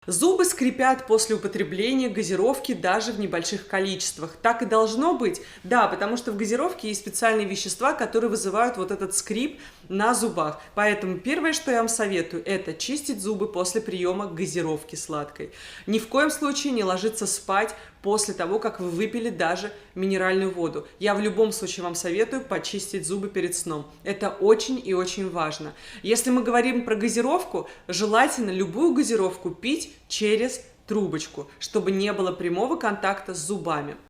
Зубы скрипят после употребления газировки даже в небольших количествах. Так и должно быть? Да, потому что в газировке есть специальные вещества, которые вызывают вот этот скрип на зубах. Поэтому первое, что я вам советую, это чистить зубы после приема газировки сладкой. Ни в коем случае не ложиться спать после того, как вы выпили даже минеральную воду. Я в любом случае вам советую почистить зубы перед сном. Это очень и очень важно. Если мы говорим про газировку, желательно любую газировку пить через трубочку, чтобы не было прямого контакта с зубами.